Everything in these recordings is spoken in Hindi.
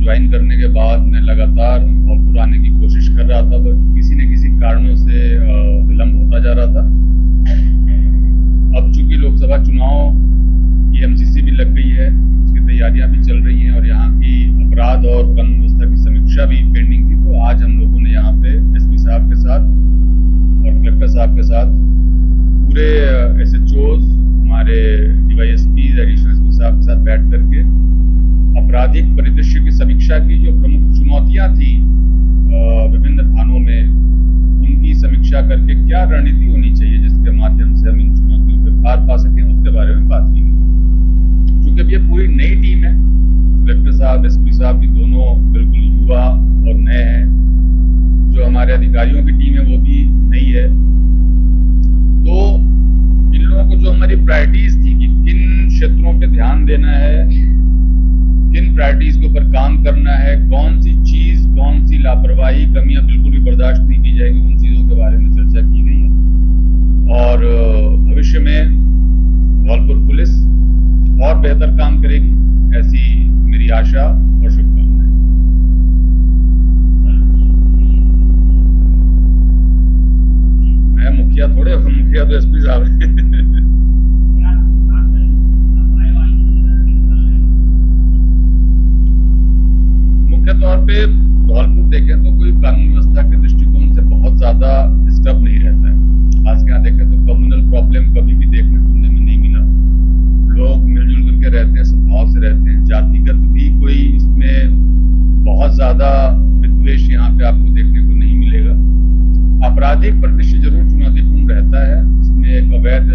ज्वाइन करने के बाद मैं लगातार धौलपुर आने की कोशिश कर रहा था, पर किसी न किसी कारणों से विलम्ब होता जा रहा था। अब चूंकि लोकसभा चुनाव की एमसीसी भी लग गई है, उसकी तैयारियां भी चल रही हैं और यहाँ की अपराध और कानून व्यवस्था की समीक्षा भी पेंडिंग थी, तो आज हम लोगों ने यहाँ पे एसपी साहब के साथ और कलेक्टर साहब के साथ पूरे एसएचओज, हमारे डीवाईएसपी, एडिशनल एसपी साहब के साथ बैठ करके आपराधिक परिदृश्य की समीक्षा की। जो प्रमुख चुनौतियां थी विभिन्न थानों में, उनकी समीक्षा करके क्या रणनीति होनी चाहिए जिसके माध्यम से हम इन चुनौतियों पर पार पा सकें, उसके बारे में बात की गई। चूंकि अब ये पूरी नई टीम है, कलेक्टर साहब, एसपी साहब भी दोनों बिल्कुल युवा और नए हैं, जो हमारे अधिकारियों की टीम है वो भी नई है, तो इन लोगों को जो हमारी प्रायोरिटीज थी कि किन क्षेत्रों पे ध्यान देना है, किन प्रायोरिटीज के ऊपर काम करना है, कौन सी चीज, कौन सी लापरवाही, कमियां बिल्कुल भी बर्दाश्त नहीं की जाएगी, उन चीजों के बारे में चर्चा की गई है। और भविष्य में धौलपुर पुलिस और बेहतर काम करेगी, ऐसी मेरी आशा और शुभकामनाएं। मैं मुखिया थोड़े, मुखिया तो एसपी साहब हैं। मुख्य तौर पे धौलपुर देखें तो कोई कानून व्यवस्था के दृष्टिकोण से बहुत ज्यादा डिस्टर्ब नहीं रहता है। खास यहाँ देखें तो कम्युनल प्रॉब्लम कभी भी देखने सुनने में नहीं मिला। लोग मिलजुल करके रहते हैं, सद्भाव से रहते हैं। जातिगत भी कोई इसमें बहुत ज्यादा विद्वेष यहाँ पे आपको देखने को नहीं मिलेगा। आपराधिक परिदृश्य जरूर चुनौतीपूर्ण रहता है, इसमें एक अवैध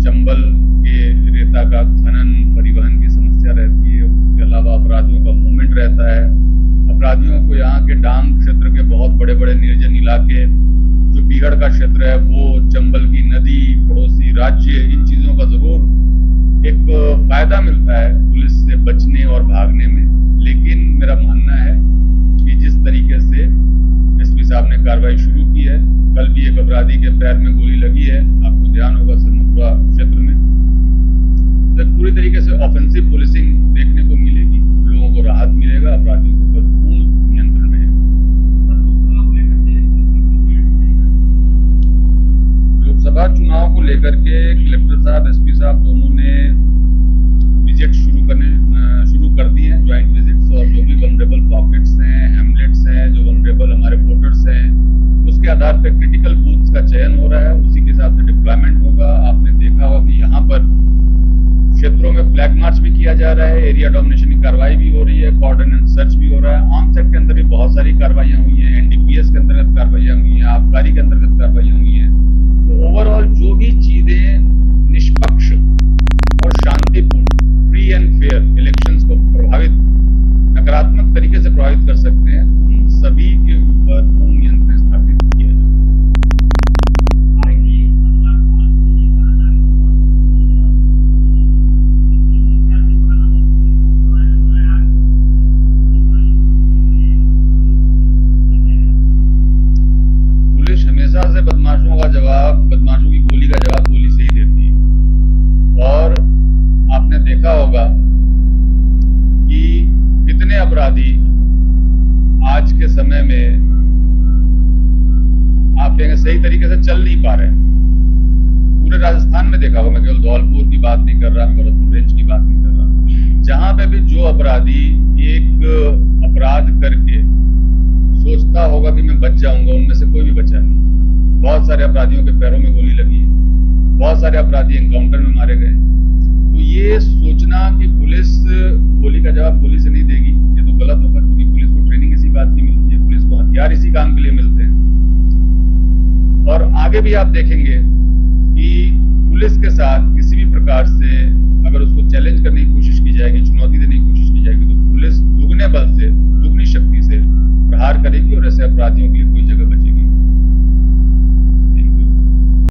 चंबल के रेता का खनन, परिवहन की समस्या रहती है। उसके अलावा अपराधियों का मूवमेंट रहता है। अपराधियों को यहाँ के डांग क्षेत्र के बहुत बड़े बड़े निर्जन इलाके, जो बीहड़ का क्षेत्र है, वो चंबल की नदी, पड़ोसी राज्य, इन चीजों का जरूर एक फायदा मिलता है पुलिस से बचने और भागने में। लेकिन मेरा मानना है कि जिस तरीके से एसपी साहब ने कार्रवाई शुरू की है, कल भी एक अपराधी के पैर में गोली लगी है, आपको ध्यान होगा, सरमपुरा क्षेत्र में, तो पूरी तरीके से ऑफेंसिव पुलिसिंग देखने को मिलेगी। लोगों को राहत मिलेगा, अपराधियों के ऊपर पूर्ण नियंत्रण रहेगा। लोकसभा चुनाव को लेकर के कलेक्टर साहब, एसपी साहब दोनों ने विजिट शुरू कर दिए हैं, ज्वाइंट विजिट्स, और जो भी वनरेबल पॉकेट्स हैं, हैमलेट्स हैं, जो वनरेबल हमारे वोटर्स हैं, उसके आधार पर क्रिटिकल बूथ्स का चयन हो रहा है, उसी के हिसाब से डिप्लॉयमेंट होगा। आपने देखा होगा कि यहाँ पर क्षेत्रों में फ्लैग मार्च भी किया जा रहा है, एरिया डोमिनेशन की कार्रवाई भी हो रही है, कॉर्डन एंड सर्च भी हो रहा है। आर्म सेक्ट के अंदर भी बहुत सारी कार्रवाइयां हुई हैं, एनडीपीएस के अंतर्गत कार्रवाइयां हुई हैं, आबकारी के अंतर्गत कार्रवाइयां हुई हैं। तो ओवरऑल जो भी चीजें निष्पक्ष और शांतिपूर्ण, फ्री एंड फेयर इलेक्शंस को नकारात्मक तरीके से प्रभावित कर सकते हैं, उन सभी के ऊपर पूर्ण नियंत्रण स्थापित किया जाए। पुलिस हमेशा से बदमाशों की गोली का जवाब गोली से ही देती है। और आपने देखा होगा कि कितने अपराधी आज के समय में आप कहेंगे सही तरीके से चल नहीं पा रहे। पूरे राजस्थान में देखा होगा, मैं केवल धौलपुर की बात नहीं कर रहा, भरतपुर रेंज की बात नहीं कर रहा, जहां पे भी जो अपराधी एक अपराध करके सोचता होगा कि मैं बच जाऊंगा, उनमें से कोई भी बचा नहीं। बहुत सारे अपराधियों के पैरों में गोली लगी है, बहुत सारे अपराधी एनकाउंटर में मारे गए। तो ये सोचना कि पुलिस गोली का जवाब गोली से नहीं देगी, ये तो गलत होगा, क्योंकि पुलिस को ट्रेनिंग इसी बात की मिलती है, पुलिस को हथियार इसी काम के लिए मिलते हैं। और आगे भी आप देखेंगे कि पुलिस के साथ किसी भी प्रकार से अगर उसको चैलेंज करने की कोशिश की जाएगी, चुनौती देने की कोशिश की जाएगी, तो पुलिस दुगने बल से, दुगनी शक्ति से प्रहार करेगी और ऐसे अपराधियों के लिए कोई जगह बचेगी।